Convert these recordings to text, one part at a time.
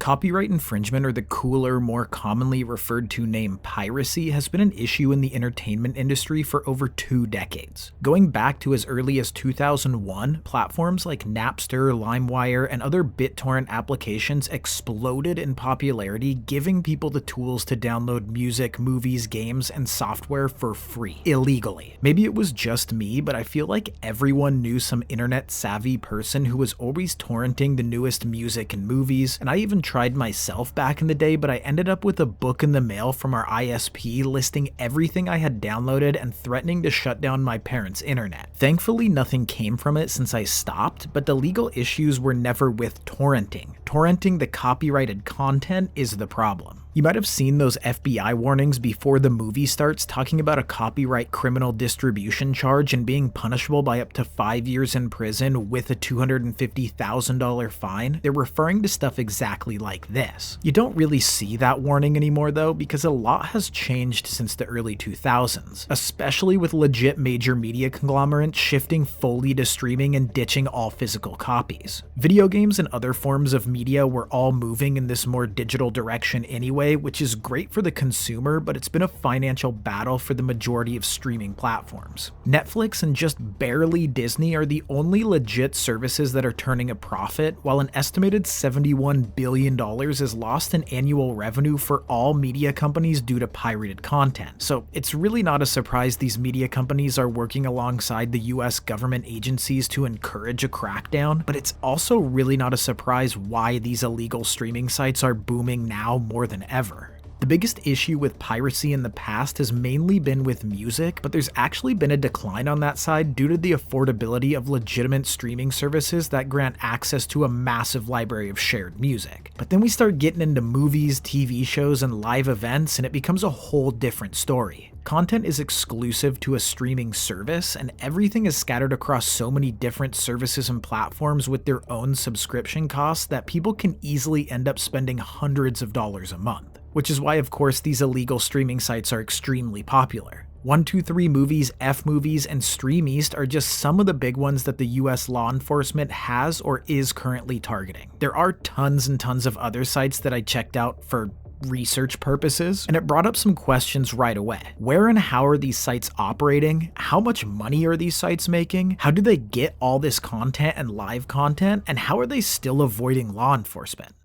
Copyright infringement, or the cooler, more commonly referred to name piracy, has been an issue in the entertainment industry for over 2 decades. Going back to as early as 2001, platforms like Napster, LimeWire, and other BitTorrent applications exploded in popularity, giving people the tools to download music, movies, games, and software for free, illegally. Maybe it was just me, but I feel like everyone knew some internet-savvy person who was always torrenting the newest music and movies, and I even tried myself back in the day, but I ended up with a book in the mail from our ISP listing everything I had downloaded and threatening to shut down my parents' internet. Thankfully, nothing came from it since I stopped, but the legal issues were never with torrenting. Torrenting the copyrighted content is the problem. You might have seen those FBI warnings before the movie starts talking about a copyright criminal distribution charge and being punishable by up to 5 years in prison with a $250,000 fine. They're referring to stuff exactly like this. You don't really see that warning anymore though, because a lot has changed since the early 2000s, especially with legit major media conglomerates shifting fully to streaming and ditching all physical copies. Video games and other forms of media were all moving in this more digital direction anyway, which is great for the consumer, but it's been a financial battle for the majority of streaming platforms. Netflix and just barely Disney are the only legit services that are turning a profit, while an estimated $71 billion is lost in annual revenue for all media companies due to pirated content. So it's really not a surprise these media companies are working alongside the US government agencies to encourage a crackdown, but it's also really not a surprise why these illegal streaming sites are booming now more than ever. The biggest issue with piracy in the past has mainly been with music, but there's actually been a decline on that side due to the affordability of legitimate streaming services that grant access to a massive library of shared music. But then we start getting into movies, TV shows, and live events, and it becomes a whole different story. Content is exclusive to a streaming service, and everything is scattered across so many different services and platforms with their own subscription costs that people can easily end up spending hundreds of dollars a month. Which is why, of course, these illegal streaming sites are extremely popular. 123movies, FMovies, and Stream East are just some of the big ones that the US law enforcement has or is currently targeting. There are tons and tons of other sites that I checked out for research purposes, and it brought up some questions right away. Where and how are these sites operating? How much money are these sites making? How do they get all this content and live content? And how are they still avoiding law enforcement?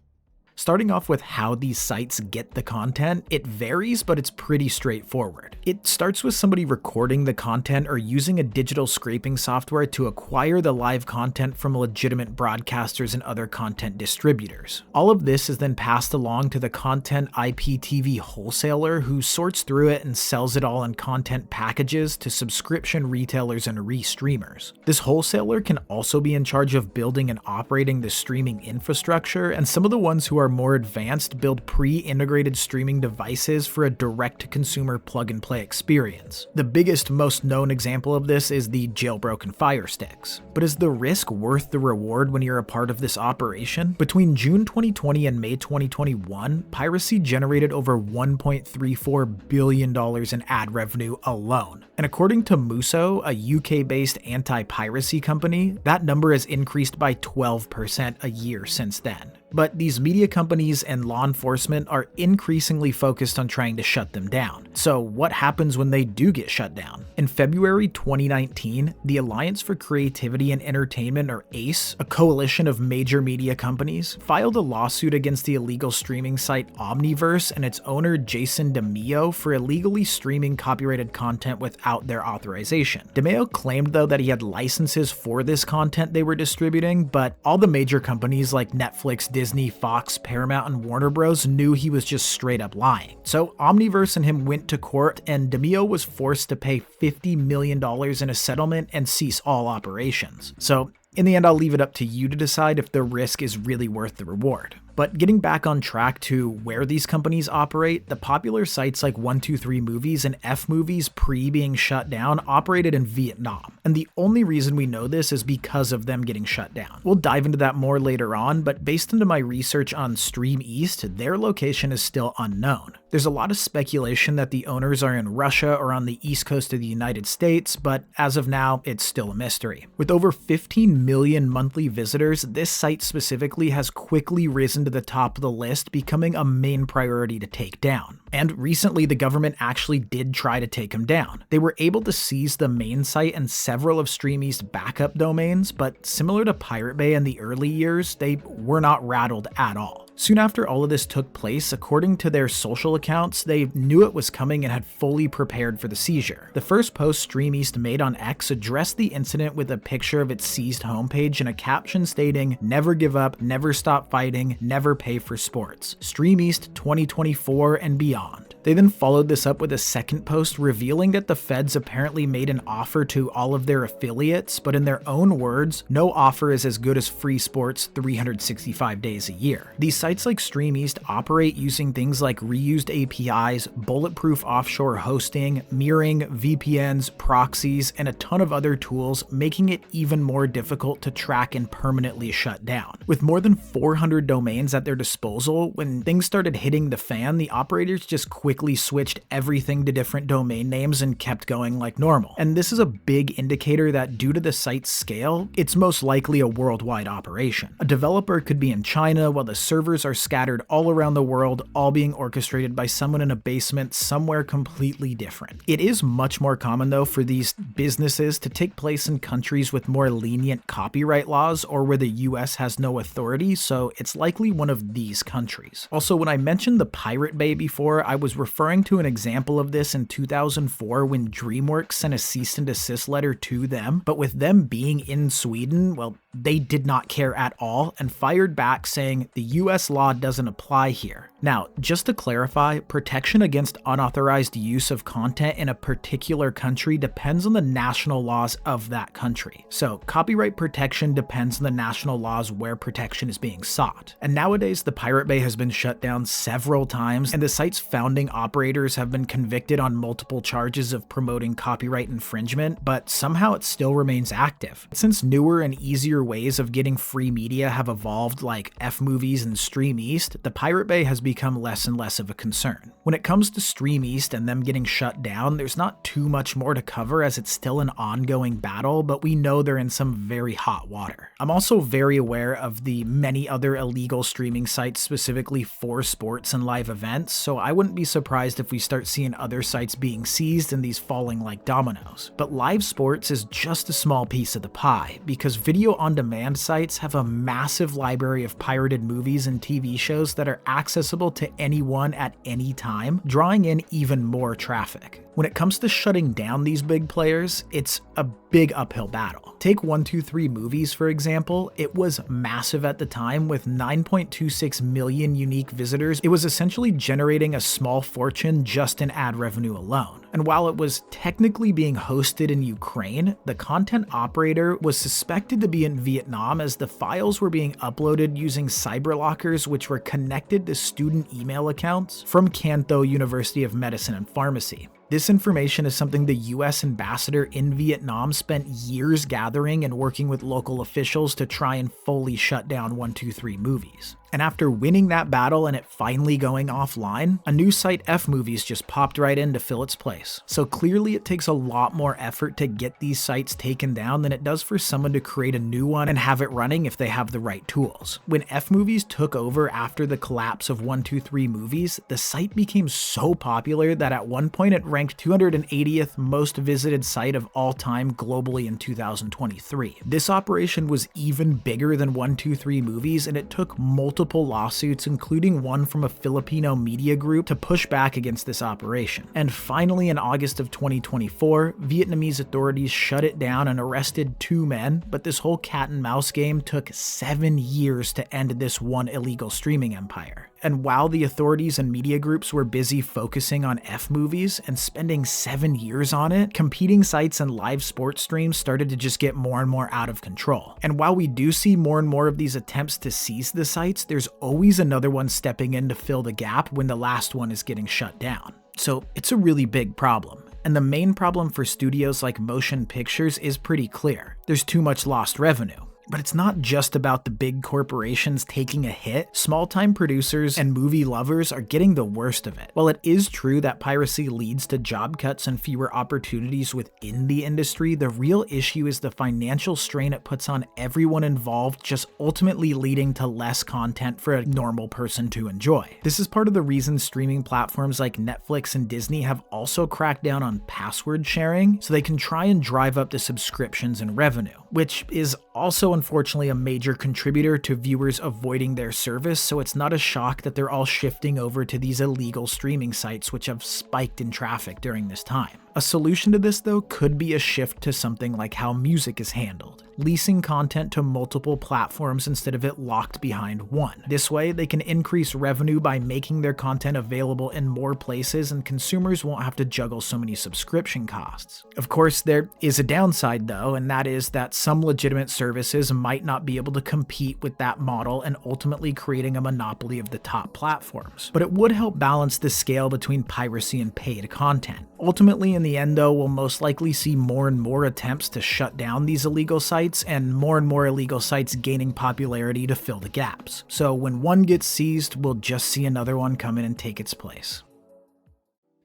Starting off with how these sites get the content, it varies, but it's pretty straightforward. It starts with somebody recording the content or using a digital scraping software to acquire the live content from legitimate broadcasters and other content distributors. All of this is then passed along to the content IPTV wholesaler, who sorts through it and sells it all in content packages to subscription retailers and re-streamers. This wholesaler can also be in charge of building and operating the streaming infrastructure, and some of the ones who are more advanced build pre-integrated streaming devices for a direct-to-consumer plug-and-play experience. The biggest, most known example of this is the jailbroken Fire Sticks. But is the risk worth the reward when you're a part of this operation? Between June 2020 and May 2021, piracy generated over $1.34 billion in ad revenue alone. And according to Muso, a UK-based anti-piracy company, that number has increased by 12% a year since then. But these media companies and law enforcement are increasingly focused on trying to shut them down. So what happens when they do get shut down? In February 2019, the Alliance for Creativity and Entertainment, or ACE, a coalition of major media companies, filed a lawsuit against the illegal streaming site Omniverse and its owner Jason DeMeo for illegally streaming copyrighted content without their authorization. DeMeo claimed though that he had licenses for this content they were distributing, but all the major companies like Netflix, Disney, Fox, Paramount, and Warner Bros. Knew he was just straight up lying. So Omniverse and him went to court, and DeMeo was forced to pay $50 million in a settlement and cease all operations. So in the end, I'll leave it up to you to decide if the risk is really worth the reward. But getting back on track to where these companies operate, the popular sites like 123movies and FMovies pre being shut down operated in Vietnam. And the only reason we know this is because of them getting shut down. We'll dive into that more later on, but based into my research on Stream East, their location is still unknown. There's a lot of speculation that the owners are in Russia or on the east coast of the United States, but as of now, it's still a mystery. With over 15 million monthly visitors, this site specifically has quickly risen risen to the top of the list, becoming a main priority to take down. And recently, the government actually did try to take him down. They were able to seize the main site and several of StreamEast's backup domains, but similar to Pirate Bay in the early years, they were not rattled at all. Soon after all of this took place, according to their social accounts, they knew it was coming and had fully prepared for the seizure. The first post StreamEast made on X addressed the incident with a picture of its seized homepage and a caption stating, "Never give up, never stop fighting, never pay for sports. StreamEast 2024 and beyond." They then followed this up with a second post revealing that the feds apparently made an offer to all of their affiliates, but in their own words, no offer is as good as free sports 365 days a year. These sites like StreamEast operate using things like reused APIs, bulletproof offshore hosting, mirroring, VPNs, proxies, and a ton of other tools, making it even more difficult to track and permanently shut down. With more than 400 domains at their disposal, when things started hitting the fan, the operators just quickly switched everything to different domain names and kept going like normal. And this is a big indicator that due to the site's scale, it's most likely a worldwide operation. A developer could be in China while the servers are scattered all around the world, all being orchestrated by someone in a basement somewhere completely different. It is much more common though for these businesses to take place in countries with more lenient copyright laws or where the US has no authority, so it's likely one of these countries. Also, when I mentioned the Pirate Bay before, I was referring to an example of this in 2004 when DreamWorks sent a cease and desist letter to them, but with them being in Sweden, well, they did not care at all and fired back saying the US law doesn't apply here. Now, just to clarify, protection against unauthorized use of content in a particular country depends on the national laws of that country. So, copyright protection depends on the national laws where protection is being sought. And nowadays, the Pirate Bay has been shut down several times, and the site's founding operators have been convicted on multiple charges of promoting copyright infringement, but somehow it still remains active. Since newer and easier ways of getting free media have evolved like FMovies and StreamEast, the Pirate Bay has become less and less of a concern. When it comes to StreamEast and them getting shut down, there's not too much more to cover as it's still an ongoing battle, but we know they're in some very hot water. I'm also very aware of the many other illegal streaming sites specifically for sports and live events, so I wouldn't be surprised if we start seeing other sites being seized and these falling like dominoes. But live sports is just a small piece of the pie, because video on-demand sites have a massive library of pirated movies and TV shows that are accessible to anyone at any time, drawing in even more traffic. When it comes to shutting down these big players, it's a big uphill battle. Take 123 Movies for example. It was massive at the time with 9.26 million unique visitors. It was essentially generating a small fortune just in ad revenue alone. And while it was technically being hosted in Ukraine, the content operator was suspected to be in Vietnam as the files were being uploaded using cyberlockers which were connected to student email accounts from Canto University of Medicine and Pharmacy. This information is something the US ambassador in Vietnam spent years gathering and working with local officials to try and fully shut down 123 Movies. And after winning that battle and it finally going offline, a new site, FMovies, just popped right in to fill its place. So clearly it takes a lot more effort to get these sites taken down than it does for someone to create a new one and have it running if they have the right tools. When FMovies took over after the collapse of 123 Movies, the site became so popular that at one point it ranked 280th most visited site of all time globally in 2023. This operation was even bigger than 123 Movies, and it took multiple lawsuits, including one from a Filipino media group, to push back against this operation. And finally, in August of 2024, Vietnamese authorities shut it down and arrested 2 men, but this whole cat and mouse game took 7 years to end this one illegal streaming empire. And while the authorities and media groups were busy focusing on FMovies and spending 7 years on it, competing sites and live sports streams started to just get more and more out of control. And while we do see more and more of these attempts to seize the sites, there's always another one stepping in to fill the gap when the last one is getting shut down. So it's a really big problem. And the main problem for studios like Motion Pictures is pretty clear. There's too much lost revenue. But it's not just about the big corporations taking a hit. Small-time producers and movie lovers are getting the worst of it. While it is true that piracy leads to job cuts and fewer opportunities within the industry, the real issue is the financial strain it puts on everyone involved, just ultimately leading to less content for a normal person to enjoy. This is part of the reason streaming platforms like Netflix and Disney have also cracked down on password sharing, so they can try and drive up the subscriptions and revenue, which is also unfortunately a major contributor to viewers avoiding their service, so it's not a shock that they're all shifting over to these illegal streaming sites which have spiked in traffic during this time. A solution to this, though, could be a shift to something like how music is handled, leasing content to multiple platforms instead of it locked behind one. This way, they can increase revenue by making their content available in more places, and consumers won't have to juggle so many subscription costs. Of course, there is a downside though, and that is that some legitimate services might not be able to compete with that model and ultimately creating a monopoly of the top platforms. But it would help balance the scale between piracy and paid content. Ultimately, in the end though, we'll most likely see more and more attempts to shut down these illegal sites and more illegal sites gaining popularity to fill the gaps. So when one gets seized, we'll just see another one come in and take its place.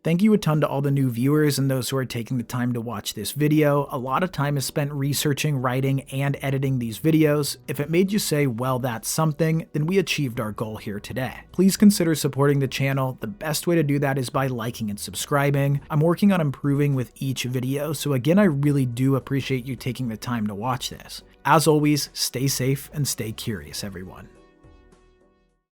Thank you a ton to all the new viewers and those who are taking the time to watch this video. A lot of time is spent researching, writing, and editing these videos. If it made you say, well, that's something, then we achieved our goal here today. Please consider supporting the channel. The best way to do that is by liking and subscribing. I'm working on improving with each video, so again, I really do appreciate you taking the time to watch this. As always, stay safe and stay curious, everyone.